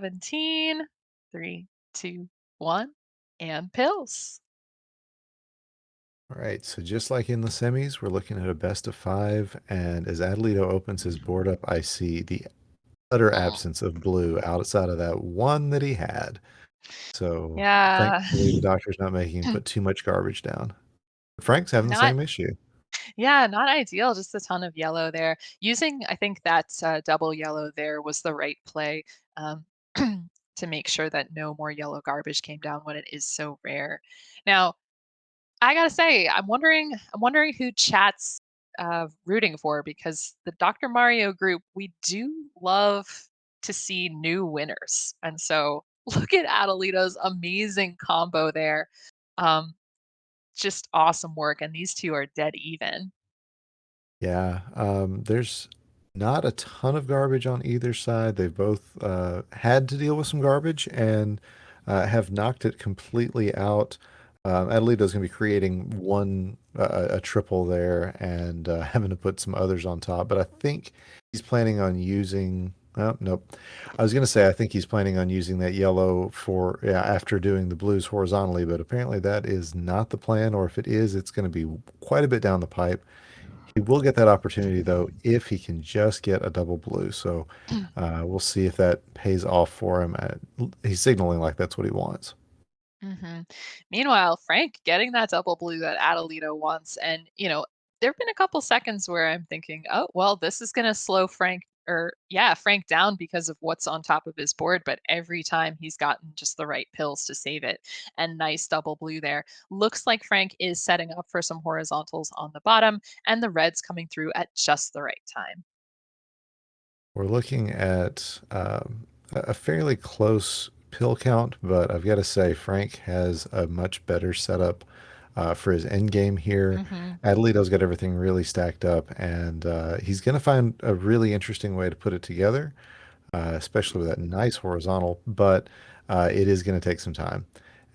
17. 3, 2, 1, and pills. All right, so just like in the semis, we're looking at a best of five, and as Atalito opens his board up, I see the utter Mm. absence of blue outside of that one that he had. So Yeah. thankfully, the doctor's not making him put too much garbage down. Frank's having the Not same issue. Yeah, not ideal, just a ton of yellow there. Using I think that, double yellow there was the right play, um, to make sure that no more yellow garbage came down when it is so rare. Now, I gotta say, I'm wondering who chat's, rooting for because the Dr. Mario group, we do love to see new winners, and so look at Adelito's amazing combo there. Um, just awesome work, and these 2 are dead even. Yeah, there's not a ton of garbage on either side. They've both had to deal with some garbage and have knocked it completely out. Adelito's going to be creating one a triple there and having to put some others on top. But I think he's planning on using. Oh, nope. I was going to say I think he's planning on using that yellow for yeah, after doing the blues horizontally, but apparently that is not the plan. Or if it is, it's going to be quite a bit down the pipe. He will get that opportunity though if he can just get a double blue. So we'll see if that pays off for him. He's signaling like that's what he wants. Mhm. Meanwhile, Frank getting that double blue that Adelito wants, and there've been a couple seconds where I'm thinking, "Oh, well, this is gonna slow Frank down because of what's on top of his board," but every time he's gotten just the right pills to save it, and nice double blue there. Looks like Frank is setting up for some horizontals on the bottom, and the red's coming through at just the right time. We're looking at a fairly close pill count, but I've got to say Frank has a much better setup for his end game here. Mhm. Adelito's got everything really stacked up, and he's going to find a really interesting way to put it together, especially with that nice horizontal. But it is going to take some time,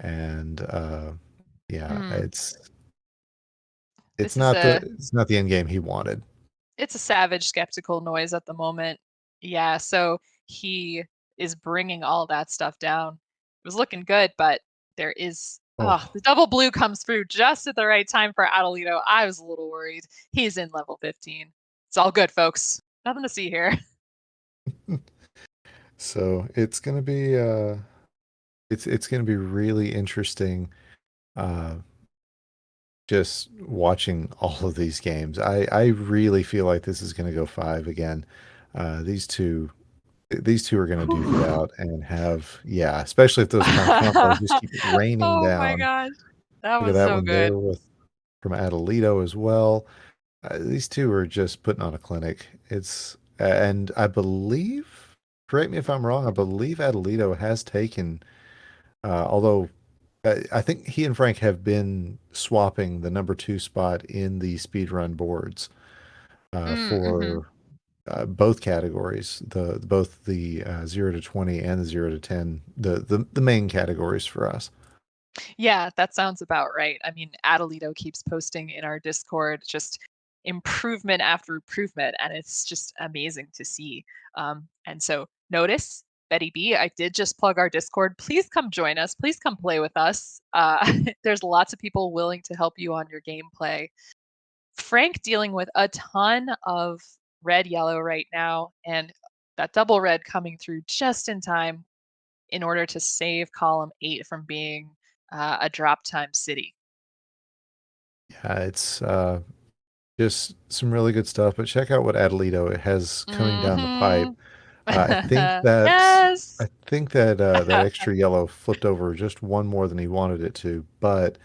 and yeah, Mm. it's This is not a the end game he wanted. It's a savage skeptical noise at the moment. Yeah, so he is bringing all that stuff down. It was looking good, but there is Oh, the double blue comes through just at the right time for Adelito. I was a little worried. He's in level 15. It's all good, folks. Nothing to see here. so it's gonna be it's gonna be really interesting uh just watching all of these games. I really feel like this is gonna go five again. These two are gonna duke it Whew. out and have yeah, especially if those combos just keep raining Oh my down. gosh. That Look at was that so one good. there with from Adelito as well. These two are just putting on a clinic. And I believe, correct me if I'm wrong, I believe Adelito has taken, although I think he and Frank have been swapping the number two spot in the speedrun boards Mhm. for both categories, the both the 0 to 20 and the 0 to 10, the main categories for us. Yeah, that sounds about right. I mean, Adelito keeps posting in our Discord just improvement after improvement, and it's just amazing to see. And so, notice Betty B, I did just plug our Discord. Please come join us. Please come play with us. There's lots of people willing to help you on your gameplay. Frank dealing with a ton of red yellow right now, and that double red coming through just in time in order to save column 8 from being a drop time city. Yeah, it's just some really good stuff. But check out what Adelito has coming down the pipe. Mhm. I Yes. think that that extra yellow flipped over just one more than he wanted it to, but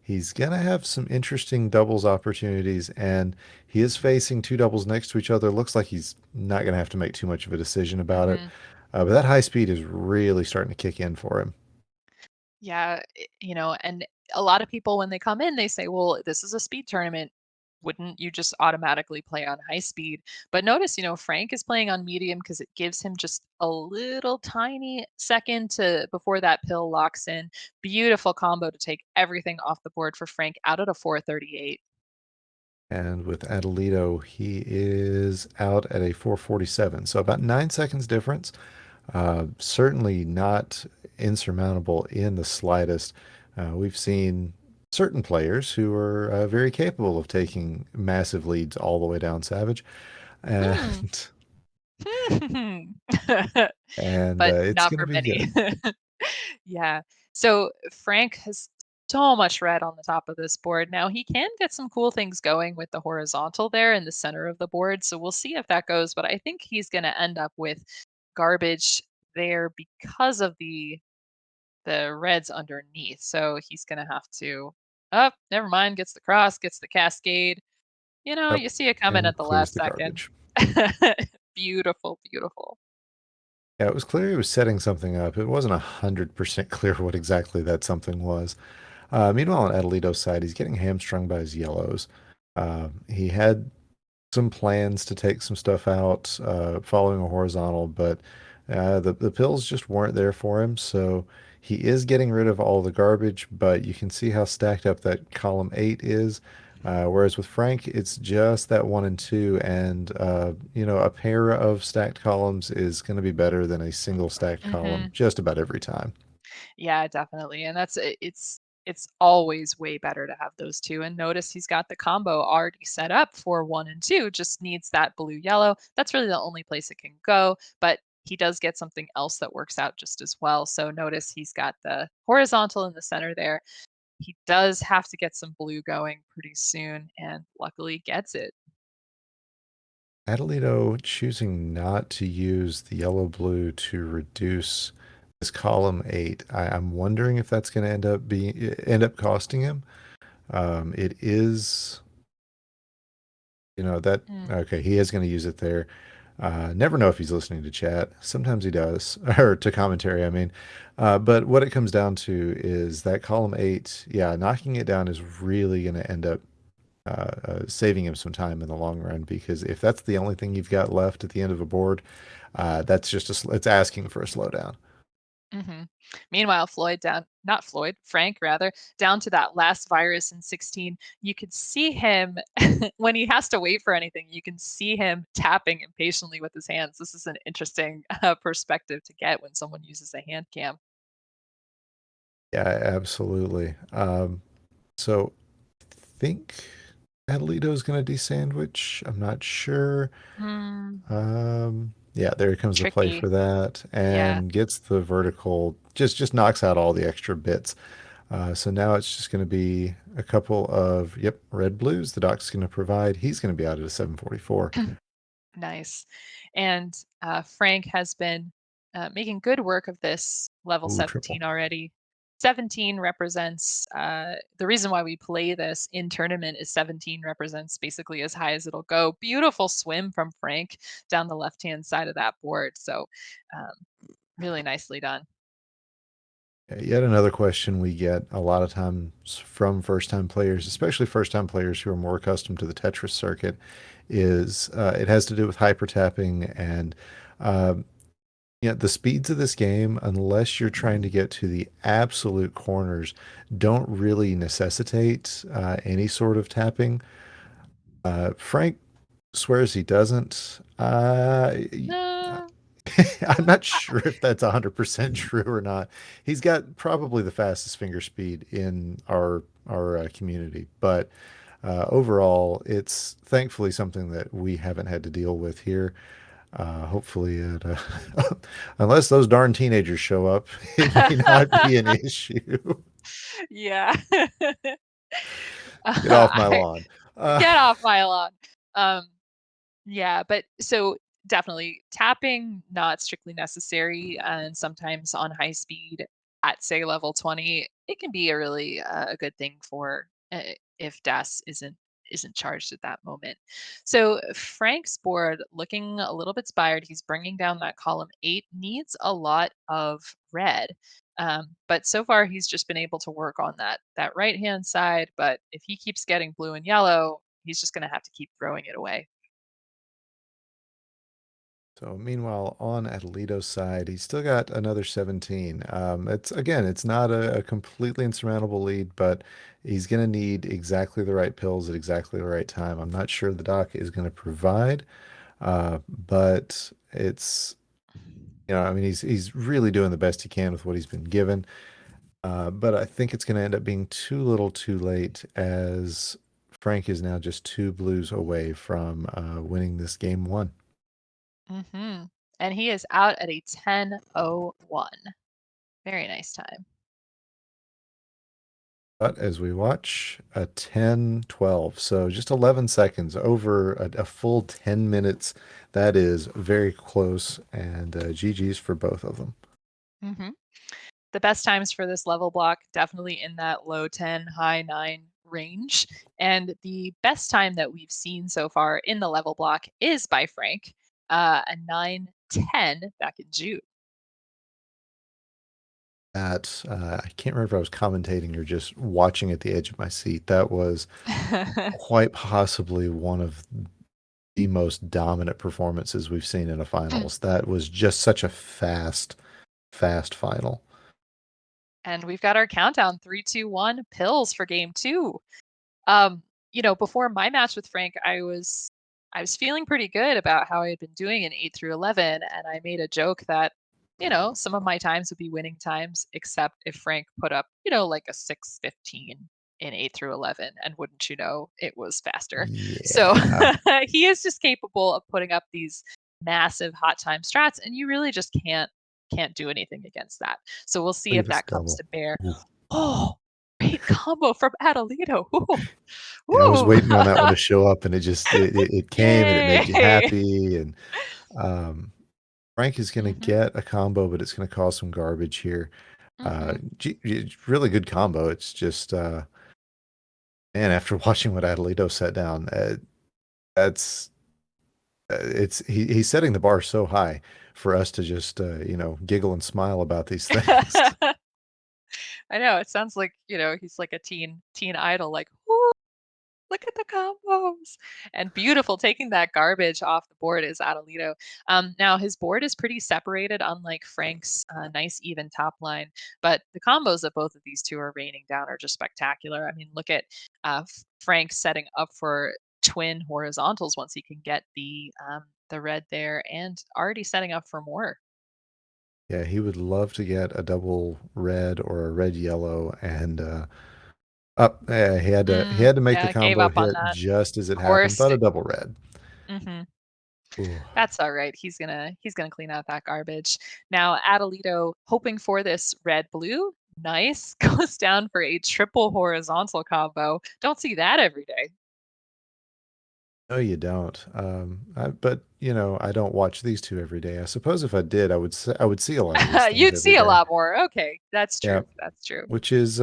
he's gonna have some interesting doubles opportunities, and he is facing two doubles next to each other. Looks like he's not gonna have to make too much of a decision about it. Mhm. But that high speed is really starting to kick in for him. Yeah, and a lot of people when they come in, they say, "Well, this is a speed tournament. Wouldn't you just automatically play on high speed?" But notice, Frank is playing on medium because it gives him just a little tiny second to before that pill locks in. Beautiful combo to take everything off the board for Frank out at a 438. And with Adelito, he is out at a 447. So about 9 seconds difference. Certainly not insurmountable in the slightest. We've seen certain players who are very capable of taking massive leads all the way down Savage, Hmm. and But it's not going to for be many. good. Yeah. So Frank has so much red on the top of this board. Now he can get some cool things going with the horizontal there in the center of the board. So we'll see if that goes. But I think he's going to end up with garbage there because of the reds underneath. So he's going to have to. Oh, never mind. Gets the cross. Gets the cascade. Yep, You see it coming and at the clears last the second. garbage. Beautiful, beautiful. Yeah, it was clear he was setting something up. It wasn't 100% clear what exactly that something was. Meanwhile, on Adelito's side, he's getting hamstrung by his yellows. He had some plans to take some stuff out following a horizontal, but the pills just weren't there for him. So he is getting rid of all the garbage, but you can see how stacked up that column 8 is. Whereas with Frank, it's just that 1 and 2, and a pair of stacked columns is going to be better than a single stacked column Hmm. just about every time. Yeah, definitely. And it's always way better to have those two. And notice he's got the combo already set up for 1 and 2, just needs that blue yellow. That's really the only place it can go, but he does get something else that works out just as well. So notice he's got the horizontal in the center there. He does have to get some blue going pretty soon and luckily gets it. Atalito choosing not to use the yellow blue to reduce this column 8. I'm wondering if that's going to end up costing him. It is, that Mm. okay, he is going to use it there. Never know if he's listening to chat. Sometimes he does, or to commentary, I mean. But what it comes down to is that column 8, yeah, knocking it down is really going to end up saving him some time in the long run, because if that's the only thing you've got left at the end of a board, that's just it's asking for a slowdown. Mhm. Meanwhile, not Floyd, Frank rather, down to that last virus in 16, you could see him when he has to wait for anything, you can see him tapping impatiently with his hands. This is an interesting perspective to get when someone uses a hand cam. Yeah, absolutely. So I think Adelito's going to desandwich. I'm not sure. Hmm, Yeah, there comes the play tricky. for that, Yeah. and gets the vertical. Just knocks out all the extra bits. So now it's just going to be a couple of, yep, red blues. The doc's going to provide. He's going to be out at a 744. Nice. And Frank has been making good work of this level Ooh, triple. 17 already. 17 represents the reason why we play this in tournament is 17 represents basically as high as it'll go. Beautiful swim from Frank down the left hand side of that board. So really nicely done. Yet another question we get a lot of times from first-time players, especially first-time players who are more accustomed to the Tetris circuit, is it has to do with hyper tapping and um, the speeds of this game, unless you're trying to get to the absolute corners, don't really necessitate any sort of tapping. Frank swears he doesn't. Uh, I'm not sure if that's 100% true or not. He's got probably the fastest finger speed in our community, but overall, it's thankfully something that we haven't had to deal with here. Hopefully, unless those darn teenagers show up, it may not be an issue. yeah. Get off my I lawn. Uh, get off my lawn. Um, Yeah, but so definitely tapping not strictly necessary, and sometimes on high speed at say level 20, it can be a really a good thing for if DAS isn't charged at that moment. So Frank's board looking a little bit inspired. He's bringing down that column 8 needs a lot of red. But so far he's just been able to work on that right hand side. But if he keeps getting blue and yellow, he's just going to have to keep throwing it away. so meanwhile, on Adelito's side, he's still got another 17. It's not a completely insurmountable lead, but he's going to need exactly the right pills at exactly the right time. I'm not sure the doc is going to provide, but it's I mean, he's really doing the best he can with what he's been given. But I think it's going to end up being too little, too late, as Frank is now just two blues away from winning this game one. Hmm. And he is out at a 10:01. Very nice time. But as we watch, a 10-12, so just 11 seconds over a full 10 minutes. That is very close, and GG's for both of them. Hmm. The best times for this level block, definitely in that low 10, high 9 range. And the best time that we've seen so far in the level block is by Frank, a 9:10 back in June. That I can't remember if I was commentating or just watching at the edge of my seat. That was quite possibly one of the most dominant performances we've seen in a finals. That was just such a fast final. And we've got our countdown 3, 2, 1 pills for game two. Um, before my match with Frank, I was feeling pretty good about how I had been doing in 8 through 11, and I made a joke that, some of my times would be winning times, except if Frank put up, like a 6:15 in 8 through 11, and wouldn't you know, it was faster. So Yeah, he is just capable of putting up these massive hot time strats, and you really just can't do anything against that. So we'll see look at if this that comes double. to bear. Ooh. Oh, great combo from Atalito. Ooh. Yeah, I was Woo! waiting on that one to show up, and it came, and it made you Yay! happy. And um, Frank is going to Mhm, get a combo, but it's going to cause some garbage here. mhm. Really good combo. It's just man, after watching what Adelito set down, that's he's setting the bar so high for us to just giggle and smile about these things. I know, it sounds like, he's like a teen idol, like, "Ooh, look at the combos," and beautiful, taking that garbage off the board is Adelito. Now his board is pretty separated, unlike Frank's, nice even top line, but the combos that both of these 2 are raining down are just spectacular. I mean, look at, Frank setting up for twin horizontals once he can get the red there, and already setting up for more. Yeah, he would love to get a double red or a red yellow, and up. Yeah, he had to make the Yeah, gave combo up on hit that. just as it happened, Course but a double red. Mhm. Ooh. That's all right. He's gonna clean out that garbage. Now, Adelito, hoping for this red blue, nice, goes down for a triple horizontal combo. Don't see that every day. No, you don't. But I don't watch these two every day. I suppose if I did, I would see a lot of these things You'd every see a day. lot more. Okay, that's Yeah, true. That's true. which is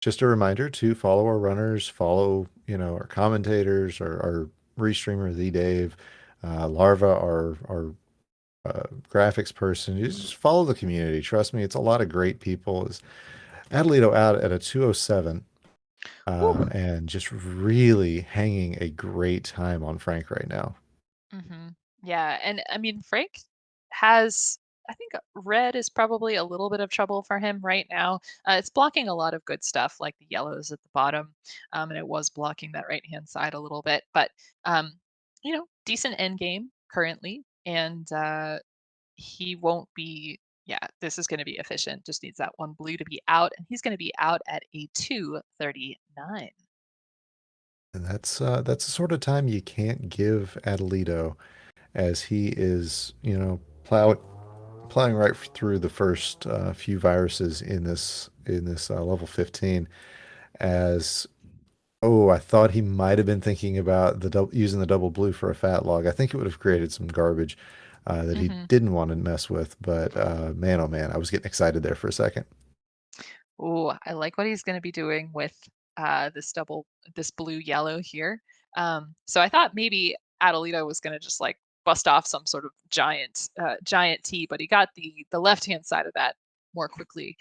just a reminder to follow our runners, follow our commentators, our restreamer the Dave, Larva, our graphics person. You just follow the community. Trust me, it's a lot of great people. Is Adelito out at a 207, Whew. and just really hanging a great time on Frank right now. Yeah, and I mean, Frank has, I think red is probably a little bit of trouble for him right now. It's blocking a lot of good stuff, like the yellows at the bottom, and it was blocking that right hand side a little bit. But decent end game currently, and he won't be. Yeah, this is going to be efficient. Just needs that one blue to be out, and he's going to be out at a 2:39. And that's the sort of time you can't give Adelito, as he is, plowing right through the first few viruses in this level 15. As I thought he might have been thinking about using the double blue for a fat log. I think it would have created some garbage that he Mm-hmm. didn't want to mess with. But man, oh man, I was getting excited there for a second. Ooh, I like what he's gonna be doing with, this blue yellow here. So I thought maybe Adelito was gonna just, like, bust off some sort of giant T, but he got the left-hand side of that more quickly.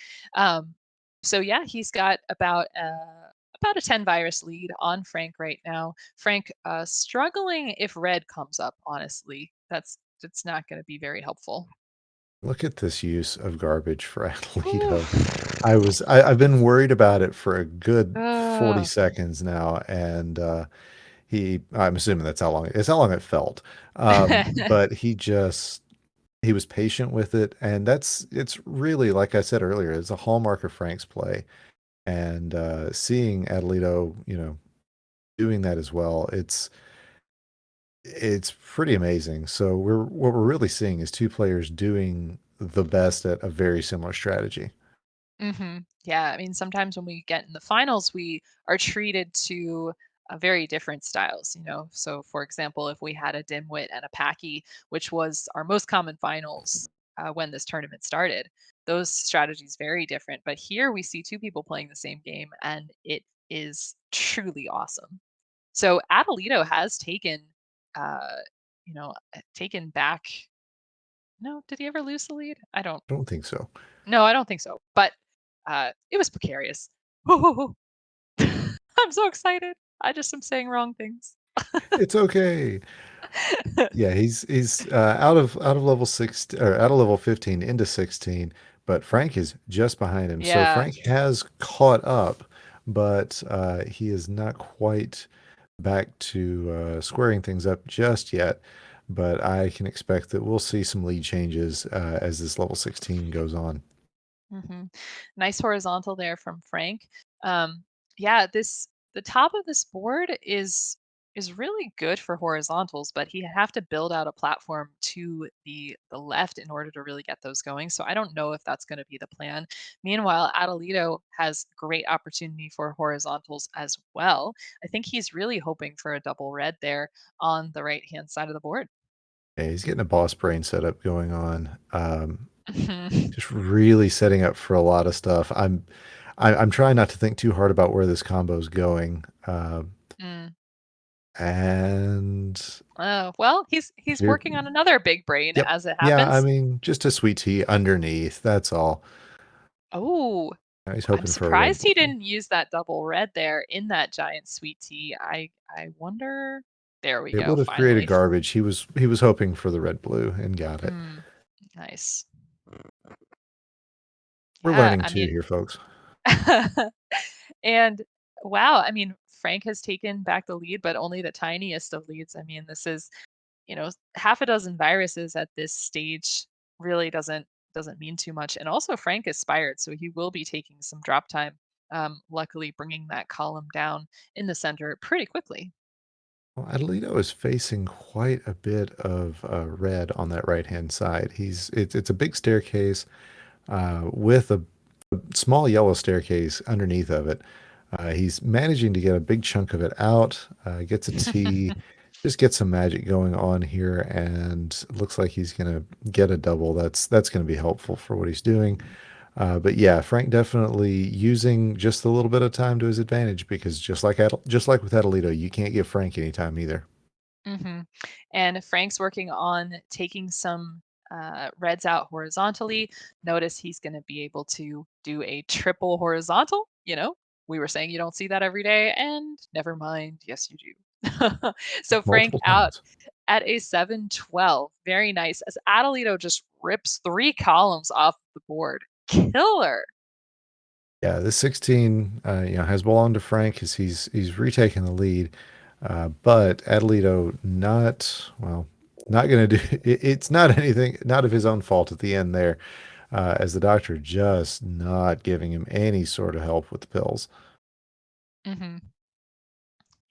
So yeah, he's got about a 10 virus lead on Frank right now. Frank, struggling if red comes up, honestly. That's not gonna be very helpful. Look at this use of garbage for Ooh. Adelito. I've been worried about it for a good 40 seconds now, and I'm assuming that's how long it felt. But he just he was patient with it, and it's really, like I said earlier, it's a hallmark of Frank's play. And seeing Atalito, doing that as well, it's pretty amazing. So what we're really seeing is two players doing the best at a very similar strategy. Yeah, I mean, sometimes when we get in the finals, we are treated to very different styles, you know. So, for example, if we had a Dimwit and a Packy, which was our most common finals when this tournament started, those strategies very different. But here we see two people playing the same game, and it is truly awesome. So, Adelito has taken, uh, taken back. No, did he ever lose the lead? I don't. I don't think so. No, I don't think so. But it was precarious. I'm so excited. I just am saying wrong things. It's okay. Yeah, he's out of level 6 or out of level 15 into 16, but Frank is just behind him. So Yeah. Frank has caught up, but he is not quite back to squaring things up just yet. But I can expect that we'll see some lead changes as this level 16 goes on. hmm Nice horizontal there from Frank. Yeah, this the top of this board is really good for horizontals, but he'd have to build out a platform to the left in order to really get those going. So I don't know if that's going to be the plan. Meanwhile, Adelito has great opportunity for horizontals as well. I think he's really hoping for a double red there on the right hand side of the board. Yeah, he's getting a boss brain setup going on. Just really setting up for a lot of stuff. I'm trying not to think too hard about where this combo is going. Mm. And Oh, well, he's here, working on another big brain yep. as it Yeah, I happens. mean, just a sweet tea underneath. That's all. Oh, He's I'm hoping for a red surprised he blue. didn't use that double red there in that giant sweet tea. I wonder. There we It go, would have created finally. garbage. He was hoping for the red blue and got it. Mm, nice. We're Yeah, learning I too mean, here, folks. and wow, I mean, Frank has taken back the lead, but only the tiniest of leads. I mean, this is half a dozen viruses at this stage really doesn't mean too much. And also Frank aspired, so he will be taking some drop time. Luckily, bringing that column down in the center pretty quickly. Well, Adelito is facing quite a bit of red on that right hand side. It's a big staircase with a small yellow staircase underneath of it. He's managing to get a big chunk of it out, gets a T, just get some magic going on here, and looks like he's going to get a double. That's going to be helpful for what he's doing. But yeah, Frank definitely using just a little bit of time to his advantage because just like with Adelito, you can't give Frank any time either. hmm And Frank's working on taking some reds out horizontally. Notice he's going to be able to do a triple horizontal. We were saying you don't see that every day, and never mind, yes, you do. So Frank Multiple out times. at a 7-12. Very nice. As Adelito just rips three columns off the board. Killer. Yeah, this 16, has belonged to Frank as he's retaken the lead. But Adelito not going to do it's not anything, not of his own fault at the end there, as the doctor just not giving him any sort of help with the pills. hmm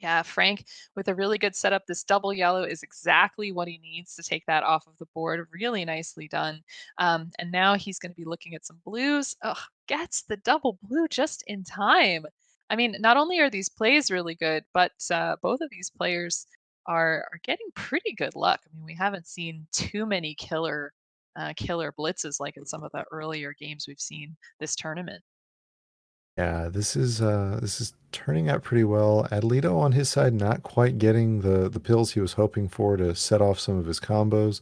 Yeah, Frank with a really good setup. This double yellow is exactly what he needs to take that off of the board. Really nicely done. And now he's going to be looking at some blues. Ugh, gets the double blue just in time. I mean, not only are these plays really good, but both of these players are getting pretty good luck. I mean, we haven't seen too many killer blitzes like in some of the earlier games we've seen this tournament. Yeah, this is turning out pretty well. Adelito on his side, not quite getting the pills he was hoping for to set off some of his combos.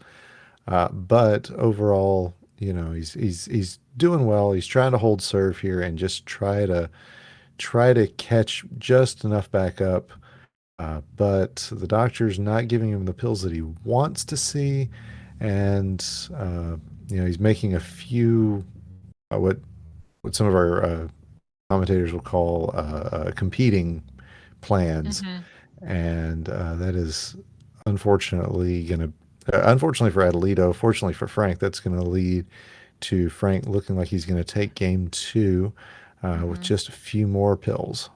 But overall, he's doing well. He's trying to hold serve here and just try to catch just enough back up. But the doctor's not giving him the pills that he wants to see, and he's making a few what some of our commentators will call competing plans, hmm and that is unfortunately going to Unfortunately for Adelito, fortunately for Frank, that's going to lead to Frank looking like he's going to take game two with Mhm. just a few more pills.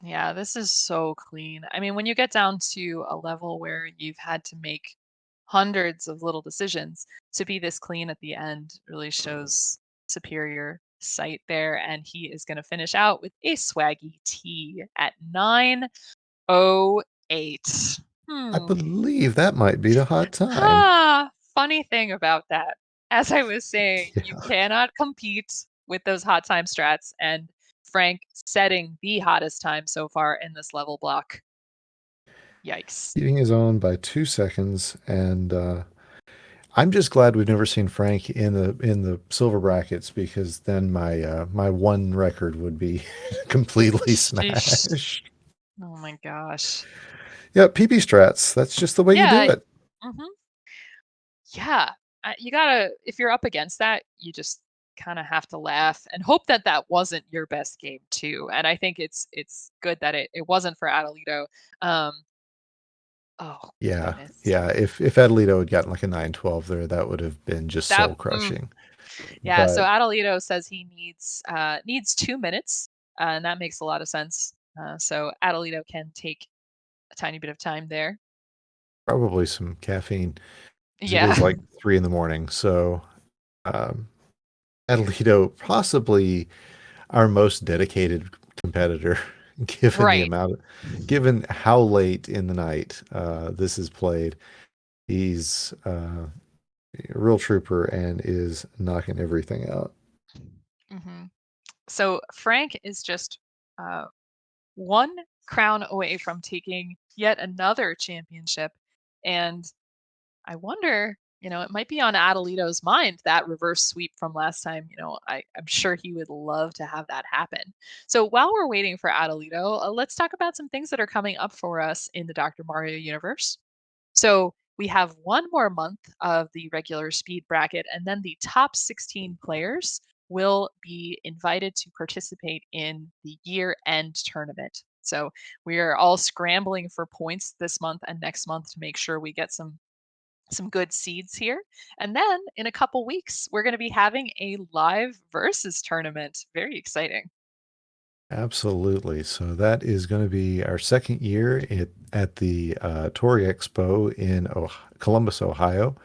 Yeah, this is so clean. I mean, when you get down to a level where you've had to make hundreds of little decisions, to be this clean at the end really shows superior sight there. And he is going to finish out with a swaggy T at 9:08. I Hmm. believe that might be the hot time. Funny thing about that, as I was saying, you Yeah. cannot compete with those hot time strats, and Frank setting the hottest time so far in this level block. Yikes. Beating his own by 2 seconds, and I'm just glad we've never seen Frank in the silver brackets because then my one record would be completely Sheesh. smashed. Oh my gosh. Yeah, PB strats. That's just the way you do Yeah. it. Mhm. Yeah. You gotta, if you're up against that, you just kind of have to laugh and hope that that wasn't your best game too. And I think it's good that it wasn't for Adelito. Um, oh Yeah, goodness. yeah. If Adelito had gotten like a 9-12 there, that would have been just That soul crushing. Yeah, so But Adelito says he needs 2 minutes, and that makes a lot of sense. So Adelito can take a tiny bit of time there. probably some caffeine because it is Yeah, like 3 in the morning. So um, Adelito, possibly our most dedicated competitor, given the right. amount of, given how late in the night this is played. He's a real trooper and is knocking everything out. hmm So Frank is just uh, one crown away from taking yet another championship, and I wonder, it might be on Adelito's mind, that reverse sweep from last time. I'm sure he would love to have that happen. So while we're waiting for Adelito, let's talk about some things that are coming up for us in the Dr. Mario universe. So we have one more month of the regular speed bracket, and then the top 16 players will be invited to participate in the year end tournament. So we are all scrambling for points this month and next month to make sure we get some good seeds here. And then in a couple weeks, we're going to be having a live versus tournament. Very exciting. Absolutely. So that is going to be our second year at the Tory Expo in Columbus, Ohio.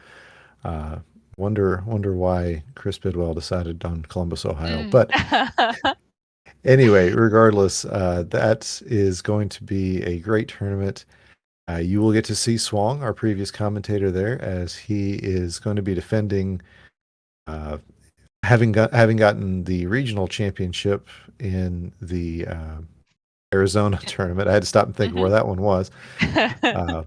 Uh, wonder why Chris Bidwell decided on Columbus, Ohio. Mm. But anyway, regardless, that is going to be a great tournament. You will get to see Swong, our previous commentator there, as he is going to be defending, uh, having gotten the regional championship in the Arizona tournament. I had to stop and think of where Mhm. that one was. Uh,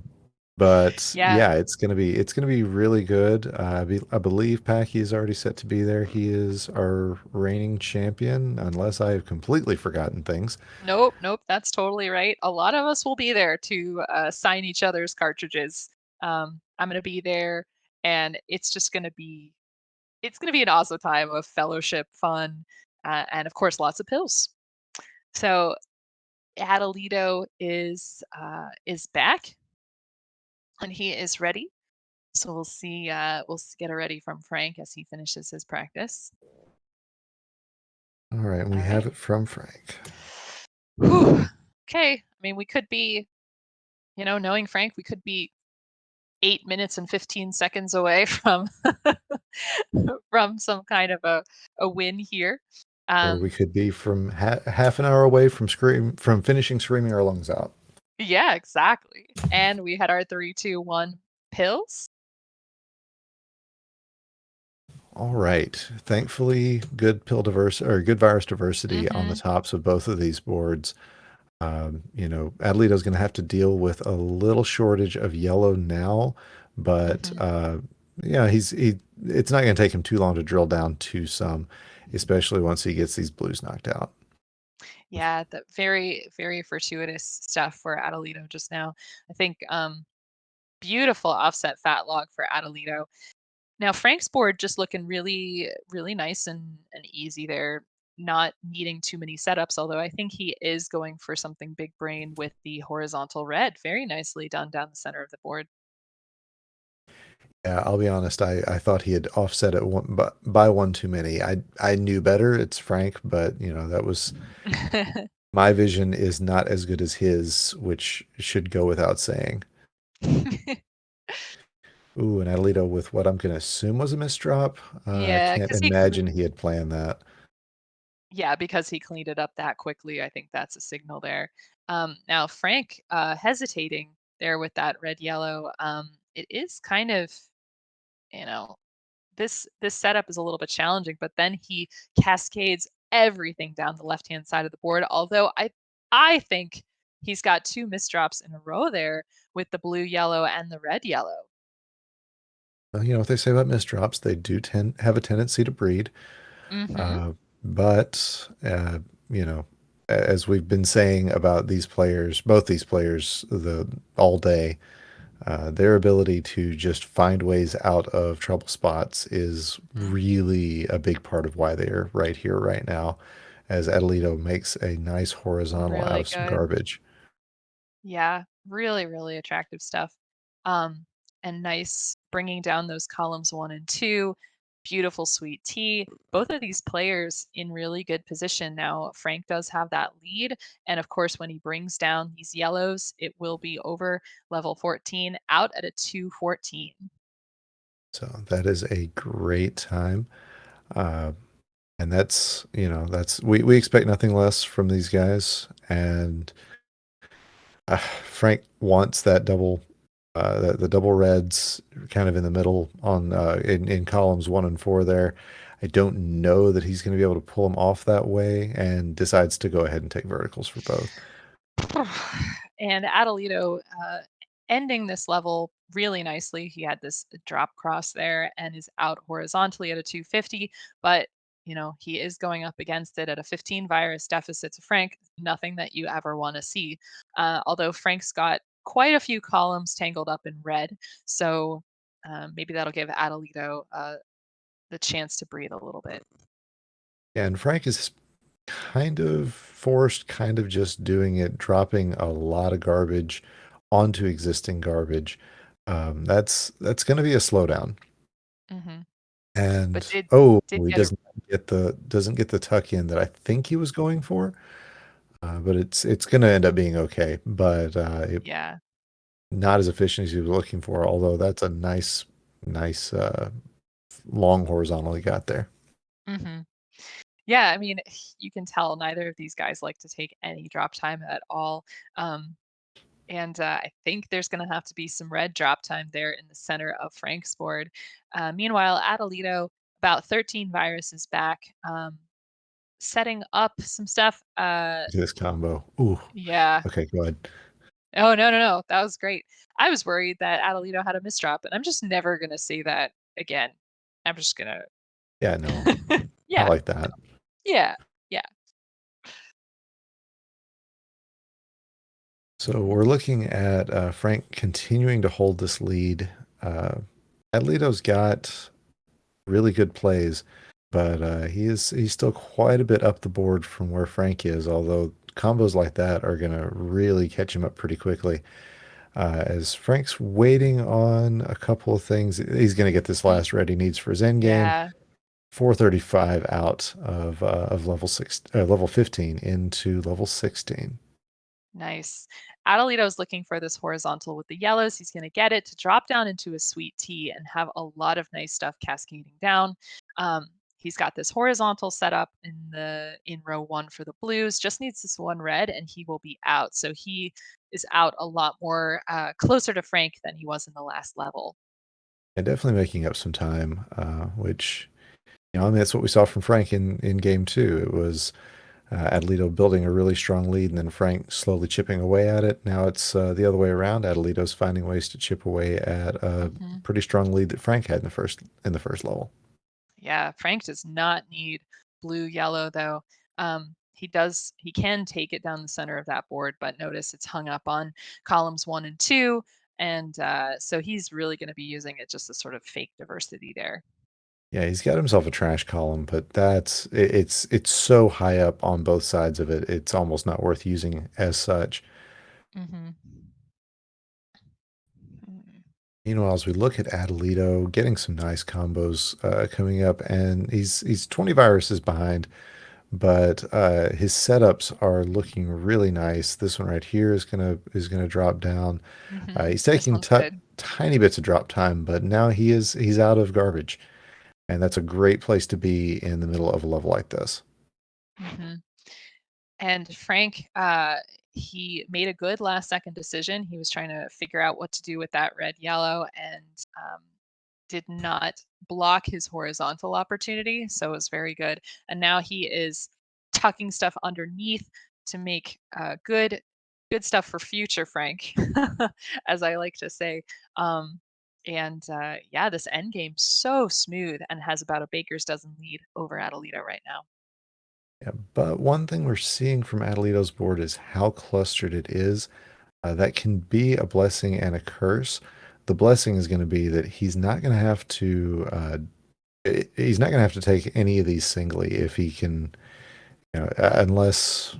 but Yeah. yeah, it's gonna be really good. I believe Packy is already set to be there. He is our reigning champion, unless I have completely forgotten things. Nope, nope, that's totally right. A lot of us will be there to sign each other's cartridges. I'm gonna be there, and it's gonna be an awesome time of fellowship, fun, and of course, lots of pills. So Adelito is back, and he is ready. So we'll get a ready from Frank as he finishes his practice. All right, we All have right. it from Frank. Whew. Okay. I mean, we could be, knowing Frank, we could be 8 minutes and 15 seconds away from from some kind of a win here. Or we Um, could be from half an hour away from finishing screaming our lungs out. yeah, exactly. And we had our 3, 2, 1 pills. All right. Thankfully, good pill diversity or good virus diversity on the Mm-hmm. tops of both of these boards. Adelito's going to have to deal with a little shortage of yellow now, but Mm-hmm. yeah, it's not going to take him too long to drill down to some, especially once he gets these blues knocked out. Yeah, the very, very fortuitous stuff for Adelito just now. I think beautiful offset fat log for Adelito. Now Frank's board just looking really, really nice and easy there, not needing too many setups, although I think he is going for something big brain with the horizontal red. Very nicely done down the center of the board. Yeah, I'll be honest. I thought he had offset it by one too many. I knew better. It's Frank, but that was my vision is not as good as his, which should go without saying. Ooh, and Atalito with what I'm going to assume was a misdrop. I Yeah, can't because imagine he had planned that. yeah, because he cleaned it up that quickly, I think that's a signal there. Now Frank, hesitating there with that red yellow, it is kind of, you know, this setup is a little bit challenging, but then he cascades everything down the left-hand side of the board, although I think he's got 2 misdrops in a row there with the blue yellow and the red yellow. Well, you know what they say about misdrops, they do tend have a tendency to breed. Mhm. Uh, but you know, as we've been saying about these players, both these players, the all day, their ability to just find ways out of trouble spots is Mhm. really a big part of why they're right here right now, as Adelito makes a nice horizontal out Really of some good. garbage. Yeah, really, really attractive stuff. Um, and nice bringing down those columns 1 and 2. Beautiful sweet tea. Both of these players in really good position now. Frank does have that lead, and of course, when he brings down these yellows, it will be over level 14, out at a 214. So that is a great time. Uh, and that's we expect nothing less from these guys. And Frank wants that double, the double reds kind of in the middle on in columns 1 and 4 there. I don't know that he's going to be able to pull them off that way, and decides to go ahead and take verticals for both. And Atalito, ending this level really nicely. He had this drop cross there and is out horizontally at a 250, but he is going up against it at a 15 virus deficit to Frank. Nothing that you ever want to see. Although Frank's got quite a few columns tangled up in red, so maybe that'll give Atalito the chance to breathe a little bit. And Frank is kind of forced, kind of just doing it, dropping a lot of garbage onto existing garbage. That's going to be a slowdown. Hmm. But And did oh, did he get a doesn't get the tuck in that I think he was going for. But it's going to end up being okay. But yeah. not as efficient as he was looking for. Although that's a nice long horizontal he got there. Hmm. Yeah, I mean, you can tell neither of these guys like to take any drop time at all. Um, and I think there's going to have to be some red drop time there in the center of Frank's board. Meanwhile, Adelito, about 13 viruses back, setting up some stuff. This combo. Ooh. Yeah. Okay, go ahead. Oh, no, no, no. That was great. I was worried that Adelito had a misdrop, and I'm just never going to say that again. I'm just going Yeah, no, to. I Yeah. like that. Yeah. Yeah. So we're looking at Frank continuing to hold this lead. Uh, Atleto's got really good plays, but he's still quite a bit up the board from where Frank is. Although combos like that are gonna really catch him up pretty quickly. As Frank's waiting on a couple of things, he's gonna get this Mhm. last red he needs for his end game. Yeah. 435 out of level 15 into level 16. Nice. Adelito's looking for this horizontal with the yellows. He's going to get it to drop down into a sweet tea and have a lot of nice stuff cascading down. He's got this horizontal set up in row 1 for the blues. Just needs this one red, and he will be out. So he is out a lot more closer to Frank than he was in the last level. And definitely making up some time, which, I mean, that's what we saw from Frank in game two. It was Adelito building a really strong lead, and then Frank slowly chipping away at it. Now it's the other way around. Adelito's finding ways to chip away at a Hmm. pretty strong lead that Frank had in the first level. Yeah, Frank does not need blue yellow though. He can take it down the center of that board, but notice it's hung up on columns 1 and 2, and so he's really going to be using it just as sort of fake diversity there. Yeah, he's got himself a trash column, but it's so high up on both sides of it. It's almost not worth using as such. Hmm. Meanwhile, as we look at Atalito, getting some nice combos coming up, and he's 20 viruses behind, but his setups are looking really nice. This one right here is gonna drop down. He's This taking one's good. tiny bits of drop time, but now he's out of garbage, and that's a great place to be in the middle of a level like this. hmm And Frank, he made a good last second decision. He was trying to figure out what to do with that red yellow and did not block his horizontal opportunity. So it was very good. And now he is tucking stuff underneath to make good stuff for future Frank, as I like to say. Um, and yeah, this end game so smooth and has about a baker's dozen lead over Adelito right now. Yeah, but one thing we're seeing from Adelito's board is how clustered it is. That can be a blessing and a curse. The blessing is going to be that he's not going to have to take any of these singly if he can, unless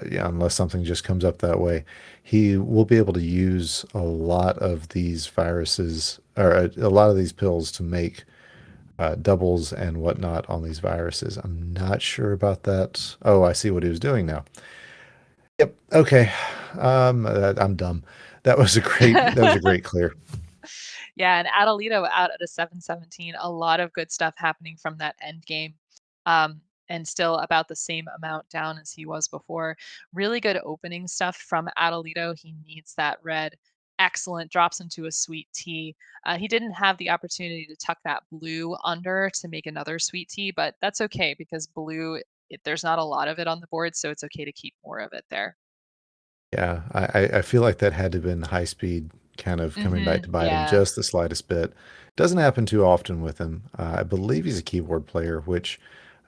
yeah, unless something just comes up that way. He will be able to use a lot of these viruses or a lot of these pills to make doubles and whatnot on these viruses. I'm not sure about that. Oh, I see what he was doing now. Yep. Okay. I'm dumb. That was a great clear. Yeah, and Adelito out at a 717, a lot of good stuff happening from that end game. And still about the same amount down as he was before. Really good opening stuff from Adelito. He needs that red. Excellent. Drops into a sweet tea. He didn't have the opportunity to tuck that blue under to make another sweet tea, but that's okay because blue, there's not a lot of it on the board, so it's okay to keep more of it there. Yeah, I feel like that had to have been high speed kind of coming back to bite him Yeah. just the slightest bit. Doesn't happen too often with him. I believe he's a keyboard player, which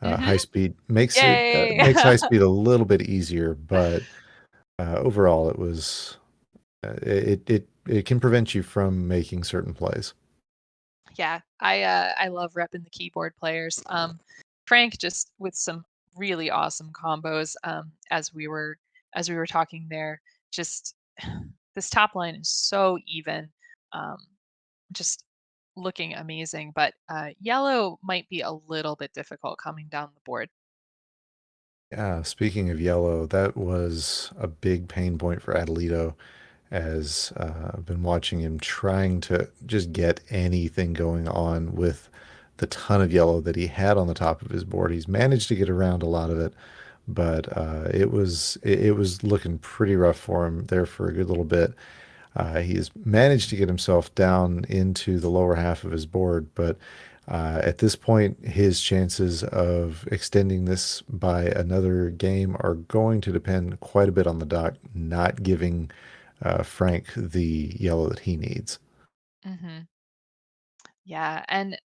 hmm high speed makes it Yay. makes high speed a little bit easier, but overall it was it can prevent you from making certain plays. Yeah, I love repping the keyboard players. Frank just with some really awesome combos. As we were talking there, just this top line is so even, um, just looking amazing. But yellow might be a little bit difficult coming down the board. Yeah, speaking of yellow, that was a big pain point for Adelito as I've been watching him trying to just get anything going on with the ton of yellow that he had on the top of his board. He's managed to get around a lot of it, but it was looking pretty rough for him there for a good little bit. He's managed to get himself down into the lower half of his board, but at this point, his chances of extending this by another game are going to depend quite a bit on the doc not giving Frank the yellow that he needs. hmm Yeah, and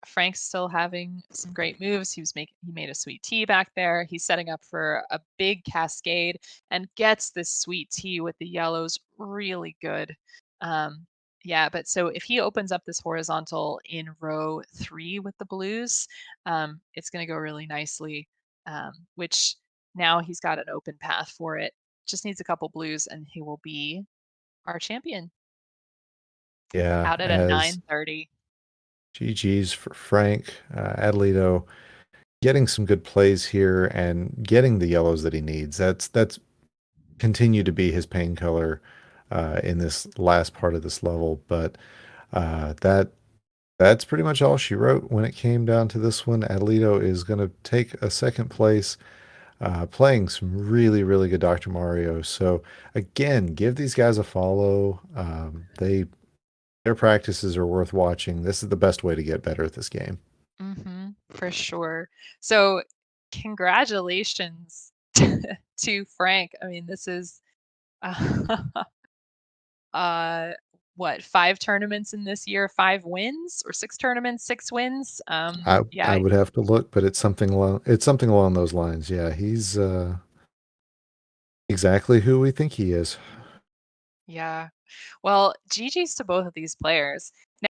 Frank's still having some great moves. He made a sweet tea back there. He's setting up for a big cascade and gets this sweet tea with the yellows really good. Um, yeah, but so if he opens up this horizontal in row 3 with the blues, it's going to go really nicely. Which now he's got an open path for it. Just needs a couple blues and he will be our champion Yeah, out at a as 930. GG's for Frank, Adelito getting some good plays here and getting the yellows that he needs. That's continued to be his painkiller in this last part of this level, but that's pretty much all she wrote when it came down to this one. Adelito is going to take a second place, playing some really, really good Dr. Mario. So again, give these guys a follow. Their practices are worth watching. This is the best way to get better at this game. For sure. So, congratulations to Frank. I mean, this is uh, uh, what, 5 tournaments in this year, 5 wins, or 6 tournaments, 6 wins. I Yeah, would have to look, but it's something along those lines. Yeah, he's exactly who we think he is. yeah. Well, GG's to both of these players.